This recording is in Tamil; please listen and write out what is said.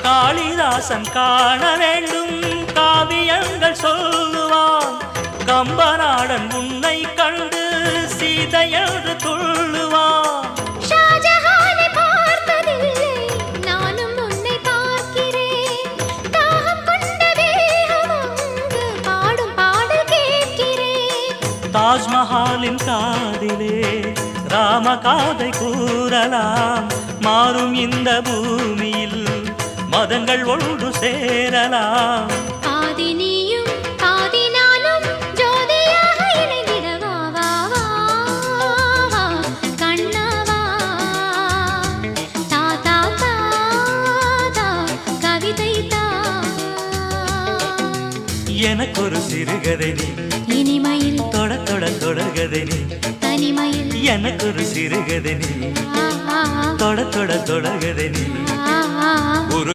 காளிதாசன் காண வேண்டும் காவியங்கள் சொல்லுவான். கம்பநாடன் உன்னை கண்டு சீதையென்று துள்ளுவான். ஷாஜஹானை பார்த்ததில்லை, நானும் உன்னை பார்க்கிறேன். தாகம் கொண்ட வேகம் அங்கு பாடும் பாடல் கேட்கிறேன். தாஜ்மஹாலின் காதிலே ராம காதை கூறலாம். மாறும் இந்த பூமியில் மதங்கள் ஒன்று சேரலாம். பாதி நீயும் பாதி நானும் ஜோதியாக இணைந்திடவா வா வா வா கண்ணவா. தா தா தா தா கவிதை தா. எனக்கொரு சிறுகதை நீ, இனிமையில் தொட தொட தொடர்கதை நீ. தனிமையில் எனக்கொரு சிறுகதை நீ, ஆ ஆ தொட தொட தொடர்கதை நீ. ஆ ஆ ஒரு